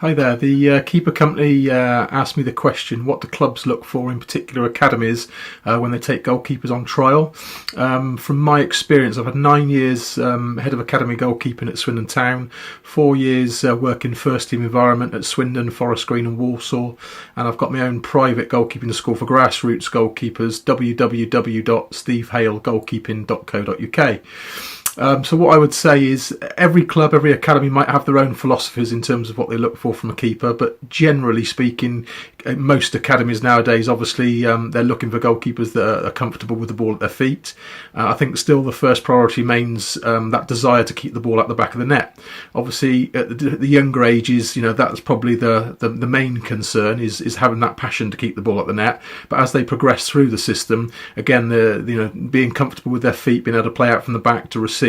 Hi there. The Keeper Company asked me the question, what do clubs look for in particular academies when they take goalkeepers on trial? From my experience, I've had 9 years head of academy goalkeeping at Swindon Town, 4 years working first team environment at Swindon, Forest Green and Walsall, and I've got my own private goalkeeping school for grassroots goalkeepers, www.stevehalegoalkeeping.co.uk. So what I would say is every club, every academy might have their own philosophies in terms of what they look for from a keeper, but generally speaking, most academies nowadays, obviously, they're looking for goalkeepers that are comfortable with the ball at their feet. I think still the first priority remains that desire to keep the ball at the back of the net. Obviously, at the younger ages, that's probably the main concern is having that passion to keep the ball at the net. But as they progress through the system, again, being comfortable with their feet, being able to play out from the back to receive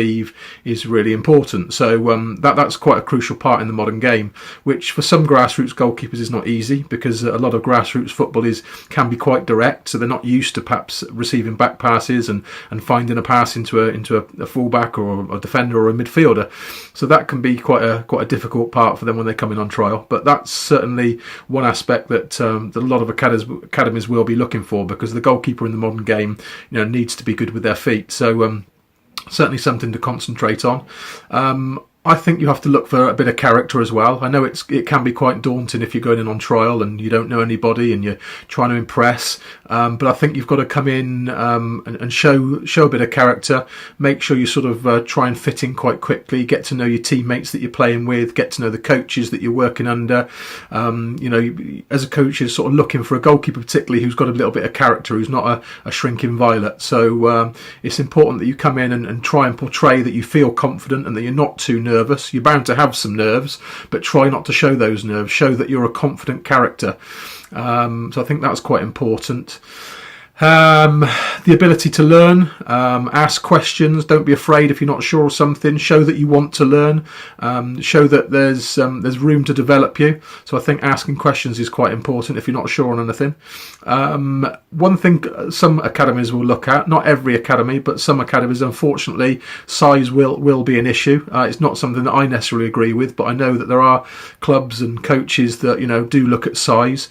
is really important. So that's quite a crucial part in the modern game, which for some grassroots goalkeepers is not easy because a lot of grassroots football can be quite direct, so they're not used to perhaps receiving back passes and finding a pass into a fullback or a defender or a midfielder. So that can be quite a difficult part for them when they come in on trial. But that's certainly one aspect that a lot of academies will be looking for, because the goalkeeper in the modern game needs to be good with their feet. So certainly something to concentrate on. I think you have to look for a bit of character as well. I know it can be quite daunting if you're going in on trial and you don't know anybody and you're trying to impress. But I think you've got to come in and show a bit of character. Make sure you sort of try and fit in quite quickly. Get to know your teammates that you're playing with. Get to know the coaches that you're working under. As a coach, you're sort of looking for a goalkeeper particularly who's got a little bit of character, who's not a shrinking violet. So it's important that you come in and try and portray that you feel confident and that you're not too nervous. You're bound to have some nerves, but try not to show those nerves. Show that you're a confident character. So I think that's quite important. The ability to learn, ask questions, don't be afraid if you're not sure of something, show that you want to learn, show that there's room to develop you. So I think asking questions is quite important if you're not sure on anything. One thing some academies will look at, not every academy, but some academies, unfortunately, size will be an issue. It's not something that I necessarily agree with, but I know that there are clubs and coaches that do look at size.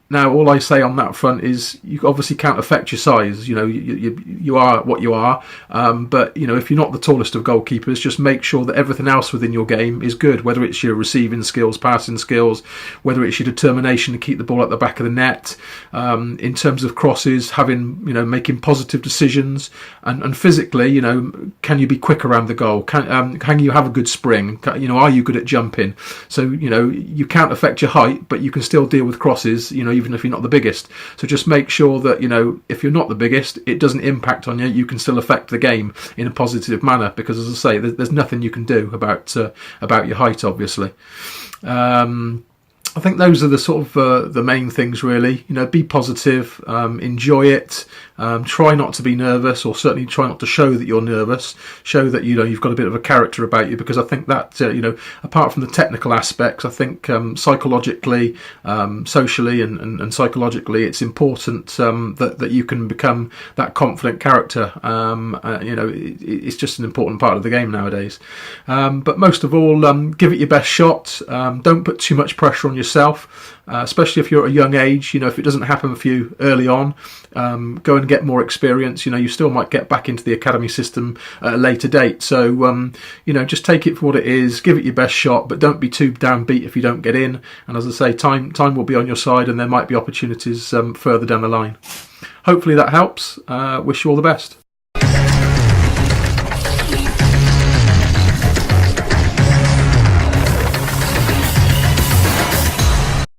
Now, all I say on that front is you obviously can't affect your size. You are what you are. But if you're not the tallest of goalkeepers, just make sure that everything else within your game is good. Whether it's your receiving skills, passing skills, whether it's your determination to keep the ball at the back of the net. In terms of crosses, making positive decisions, and physically, can you be quick around the goal? Can you have a good spring? Are you good at jumping? So you can't affect your height, but you can still deal with crosses. Even if you're not the biggest. So just make sure that, if you're not the biggest, it doesn't impact on you. You can still affect the game in a positive manner, because, as I say, there's nothing you can do about your height, obviously. I think those are the sort of the main things, really. Be positive, enjoy it, try not to be nervous, or certainly try not to show that you're nervous. Show that you've got a bit of a character about you, because I think that apart from the technical aspects, I think psychologically, socially, and psychologically, it's important that you can become that confident character. It's just an important part of the game nowadays. But most of all, give it your best shot. Don't put too much pressure on yourself, especially if you're at a young age. If it doesn't happen for you early on, go and get more experience. You still might get back into the academy system at a later date. So just take it for what it is, give it your best shot, but don't be too downbeat if you don't get in. And as I say, time will be on your side, and there might be opportunities further down the line. Hopefully that helps. Wish you all the best.